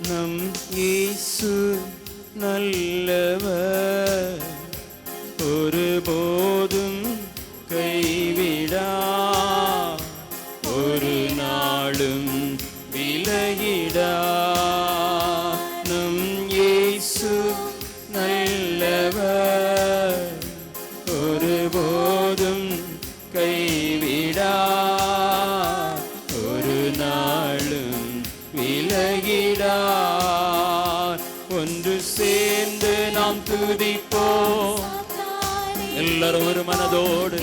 நம் இயேசு நல்லவர், ஒருபோதும் கைவிடா, ஒரு நாளும் விலகிடா. நம் இயேசு நல்லவர், ஒருபோதும் கைவிடா, ஒரு நாளும் விலகிடா. ஒன்று சேர்ந்து நாம் துதிப்போம், எல்லாரும் ஒரு மனதோடு.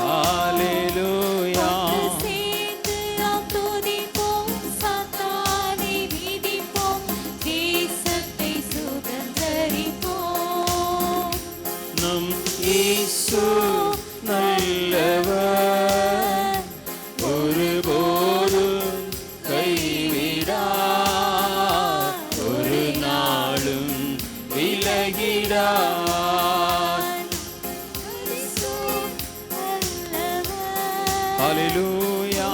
ஹல்லேலூயா. நம் இயேசு நல்லவர், ஒருபோதும் கைவிடா, ஒரு நாளும் விலகிடா. ஹல்லேலூயா.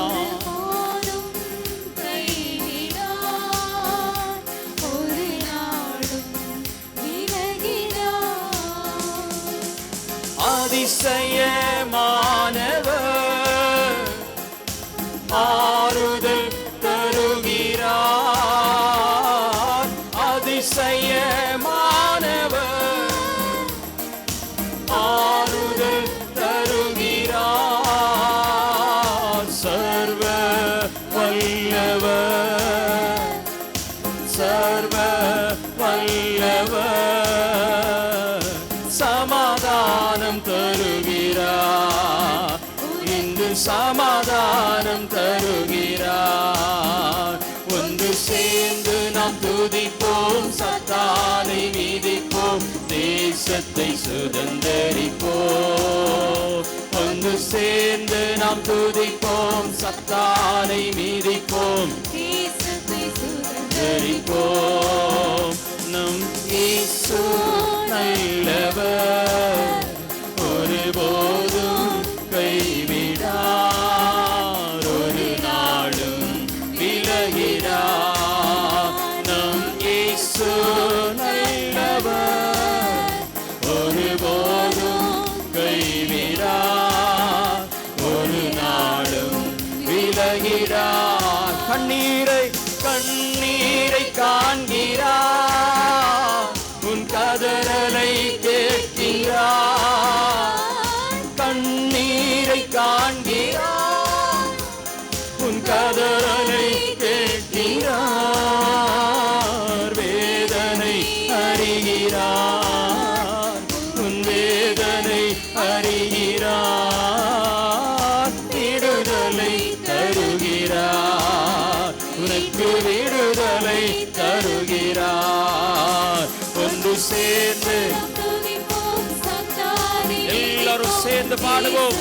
அதிசயமானவர், ஆறுதல் தருகிறார். அதிசயமானவர், ஆறுதல் தருகிறார். சர்வ வல்லவர், சர்வ வல்லவர், சமாதானம் தருகிறார். இன்று சமாதானம் தருகிறார். ஒன்று சேர்ந்து நாம் துதிப்போம், சத்தானை மீதிப்போம், தேசத்தை சுதந்தரிப்போம். ஒன்று சேர்ந்து நாம் துதிப்போம், சத்தானை மீதிப்போம், தேசத்தை சுதந்தரிப்போம். நம் இயேசு நல்லவர், ஒருபோதும் கைவிடார், ஒரு நாளும் விலகிடார். நம் இயேசு நல்லவர், ஒருபோதும் கைவிடார், ஒரு நாளும் விலகிடார். கண்ணீரை கண்ணீரை காண்கிறார், உன் கதறலை கேட்கிறார். கண்ணீரை காண்கிறார், உன் கதறலை கேட்கிறார். வேதனை அறிகிறார், உன் வேதனை அறிகிறார். விடுதலை தருகிறார், உனக்கு விடுதலை தருகிறார். ஒன்று சேர்ந்து எல்லாரும் சேர்ந்து பாடுவோம்,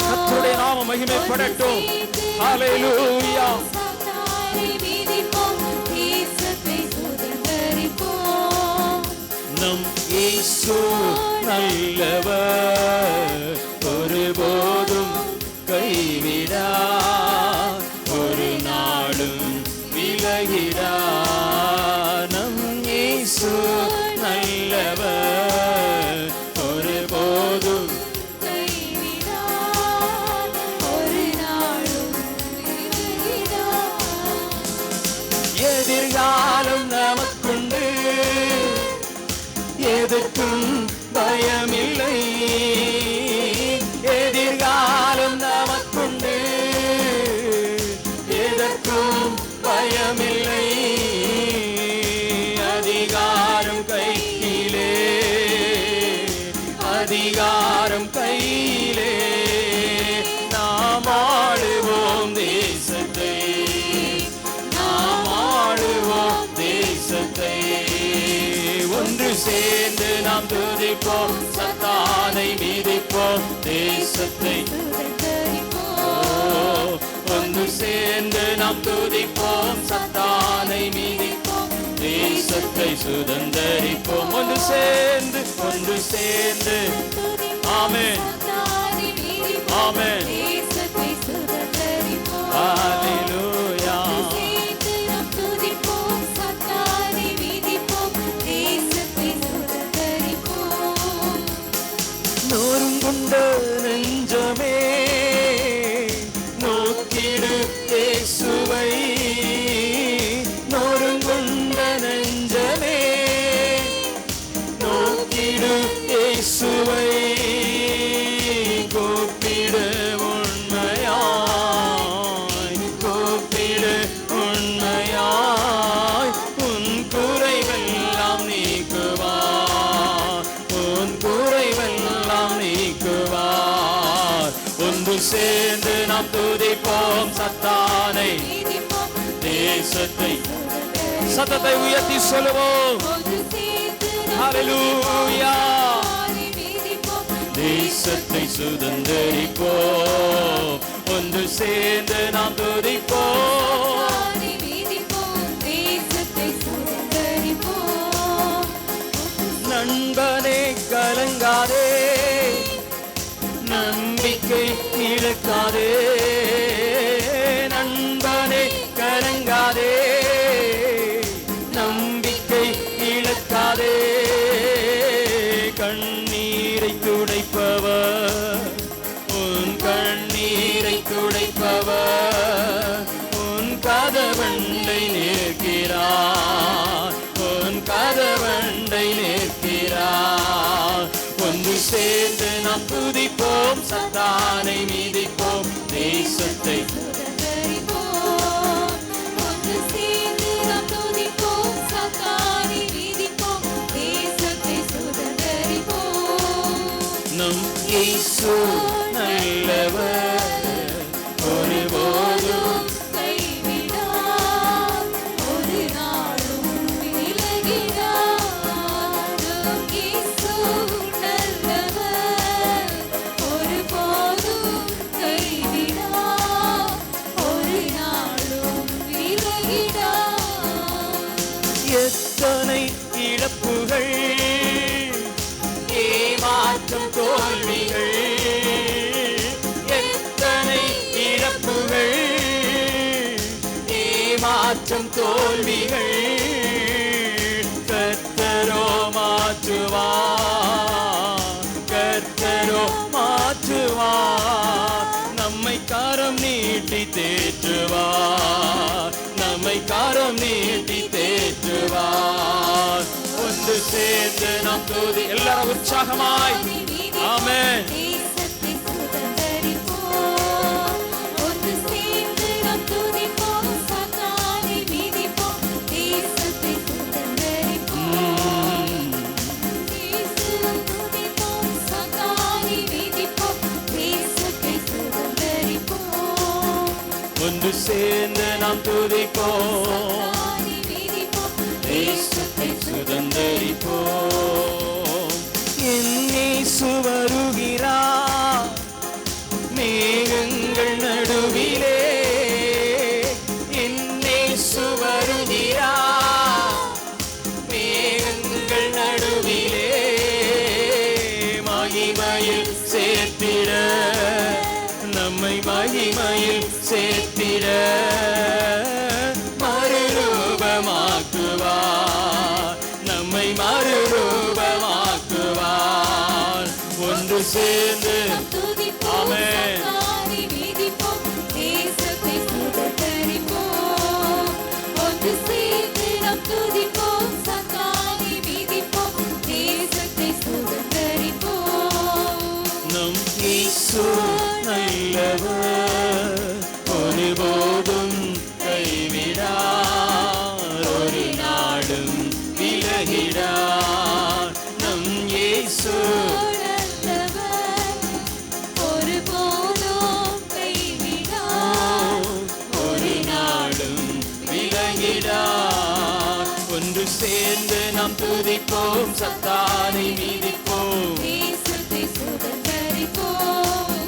கர்த்தருடைய நாமம் மகிமைப்படட்டும். ஹல்லேலூயா. நம் இயேசு நல்லவர், ஒருபோதும் கைவிடா, ஒரு நாளும் விலகிடா. நம் இயேசு நல்லவர், ஒருபோதும் கைவிடா, ஒரு நாளும் விலகிடா. எதிர்காலம் நமக்குண்டு, எதற்கும் பயமில்லை. எதிர்காலம் நமக்குண்டு, எதற்கும் பயமில்லை. அதிகாரம் கையிலே, அதிகாரம் கையிலே, நாம் ஆளுவோம் தேசத்தை, நாம் ஆளுவோம் தேசத்தை. ஒன்று சேர்ந்து நாம் துதிப்போம், சத்தானை மீதிப்போம், தேசத்தை. ஒன்று சேர்ந்து நாம் துதிப்போம், சத்தானை மீதிப்போம், தேசத்தை சுதந்தரிப்போம். ஒன்று சேர்ந்து, ஒன்று சேர்ந்து. ஆமென், ஆமென். கொண்ட நெஞ்சமே நோக்கிடு இயேசுவை. நொறுங்குண்ட நெஞ்சமே நோக்கிடு இயேசுவை. கூப்பிடு உண்மையாய், கூப்பிடு உண்மையாய், உன் குறைவெல்லாம் நீக்குவார், உன் குறைவெல்லாம் நீக்குவார். ஒன்று சேர்ந்து நாம் துதிப்போம் சத்தானை, தேசத்தை சத்தத்தை உயர்த்தி சொல்லுவோம். ஹல்லேலூயா. தேசத்தை சுதந்தரிப்போம், ஒன்று சேர்ந்து நாம் துதிப்போம். நண்பனே கலங்காதே, நம்பிக்கை இழக்காதே. நண்பனே கலங்காதே, நம்பிக்கை இழக்காதே. கண்ணீரை துடைப்பவர், உன் கண்ணீரை துடைப்பவர், உன் கதவண்டை நிற்கிறார், உன் கதவண்டை நிற்கிறார். ஒன்று சேர்ந்து நாம் துதிப்போம் சத்தானை மீதிப்போம், தேசத்தை நம் இயேசு நல்லவர், ஒருபோதும் கைவிடார், ஒரு நாளும் விலகிடார். நம் இயேசு நல்லவர், ஒருபோதும் கைவிடார், ஒரு நாளும் விலகிடார். எத்தனை இழப்புகள், ஏமாற்றும் தோல்விகள், எத்தனை இழப்புகள், ஏமாற்றும் தோல்விகள். கர்த்தரோ மாற்றுவார், கர்த்தரோ மாற்றுவார். நம்மை கரம் நீட்டி தேற்றுவார், நம்மை கரம் நீட்டி தேற்றுவார். ஒன்று சேர்ந்து நாம் துதி எல்லாரும் உற்சாகமாய் ஆமென். தேசத்தை சுதந்தரிப்போம், ஒன்று சேர்ந்து நாம் துதிப்போம் சத்தானை மீதிப்போம், தேசத்தை சுதந்தரிப்போம். இயேசுவை துதிப்போம் சத்தானை மீதிப்போம், தேசத்தை சுதந்தரிப்போம். ஒன்று சேர்ந்து நாம் துதிப்போம், தேசத்தை சுதந்தரிப்போம். என் இயேசு வருகிறார் மேகங்கள் நடுவிலே, என் இயேசு வருகிறார் மேகங்கள் நடுவிலே. மகிமையில் சேர்த்திட, நம்மை மகிமையில் சேர்த்திட மறுரூபமாக்குவார், நம்மை மறுரூபமாக்குவார். ஒன்று சேர்ந்து ஆமென். தேசத்தை சுதந்தரிப்போம், ஒன்று சேர்ந்து நாம் துதிப்போம் சத்தானை மீதிப்போம், தேசத்தை சுதந்தரிப்போம். நம் இயேசு நல்லவர், ஒருபோதும் கைவிடார், ஒரு நாடும் விலகிடார். நம் இயேசு நல்லவர், ஒருபோதும் கைவிடார், ஒரு நாடும் விலகிடார். ஒன்று சேர்ந்து நாம் துதிப்போம் சத்தானை மீதிப்போம், தேசத்தை சுதந்தரிப்போம்.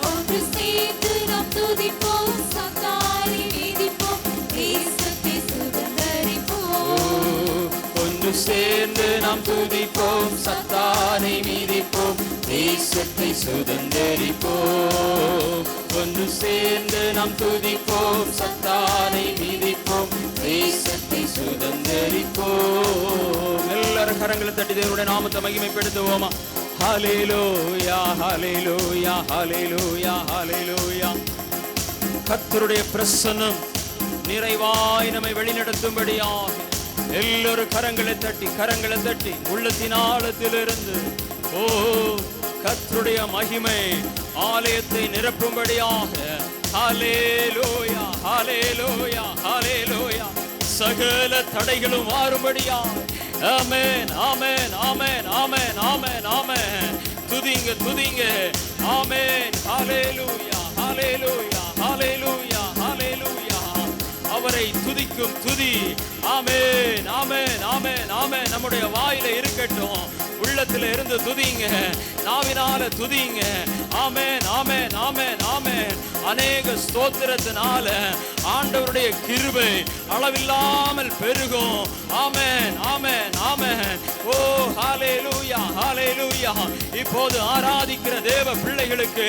ஒன்று சேர்ந்து நாம் துதிப்போம் சத்தானை மீதிப்போம், தேசத்தை சுதந்தரிப்போம். ஒன்று சேர்ந்து நாம் துதிப்போம் சத்தானை மீதிப்போம், தேசத்தை சுதந்தரிப்போம். ஒன்று சேர்ந்து நாம் துதிப்போம் சத்தானை மீதிப்போம், தேசத்தை சுதந்தரிப்போம். எல்லாரும் கரங்களை தட்டி தேவனுடைய நாமத்தை மகிமைப்படுத்துவோமா? ஹல்லேலூயா ஹல்லேலூயா ஹல்லேலூயா ஹல்லேலூயா. கர்த்தருடைய பிரசன்னம் நிறைவாய் நம்மை வழிநடத்தும்படியாக எல்லோரும் கரங்களை தட்டி உள்ளத்தின் ஆழத்திலிருந்து ஓ கர்த்தருடைய மகிமை ஆலயத்தை நிரப்பும்படியாக ஹல்லேலூயா ஹல்லேலூயா ஹல்லேலூயா. சகல தடைகளும் மாறும்படியாக ஆமென் ஆமென் ஆமென் ஆமென் ஆமென் ஆமென். துதிங்க ஆமென் ஹல்லேலூயா ஹல்லேலூயா ஹல்லேலூயா ஹல்லேலூயா. அவரை துதிக்கும் துதி ஆமென் ஆமென் ஆமென் ஆமென் நம்முடைய வாயில இருக்கட்டும். உள்ளத்துல இருந்து துதிங்க, நாவினால துதிங்க. ஆமென் ஆமென் ஆமென் ஆமென். அநேக ஸ்தோத்திரத்தினால ஆண்டவருடைய கிருபை அளவில்லாமல் பெருகும். ஆமென் ஆமென் ஆமென். ஓ ஹல்லேலூயா ஹல்லேலூயா. இப்போது ஆராதிக்கிற தேவ பிள்ளைகளுக்கு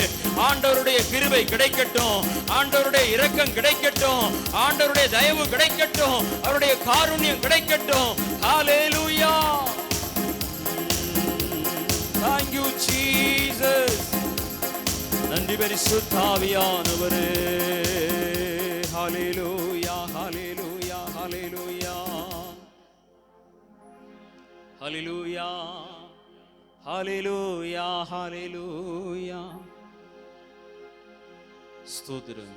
ஆண்டவருடைய கிருபை கிடைக்கட்டும், ஆண்டவருடைய இரக்கம் கிடைக்கட்டும், ஆண்டவருடைய தயவு கிடைக்கட்டும், அவருடைய காருண்யம் கிடைக்கட்டும். ஹல்லேலூயா. Thank you Jesus. நன்றி பரிசுத்த ஆவியானவரே. ஹல்லேலூயா ஹல்லேலூயா ஹல்லேலூயா ஹல்லேலூயா ஹல்லேலூயா ஹல்லேலூயா. ஸ்தோத்திரம்.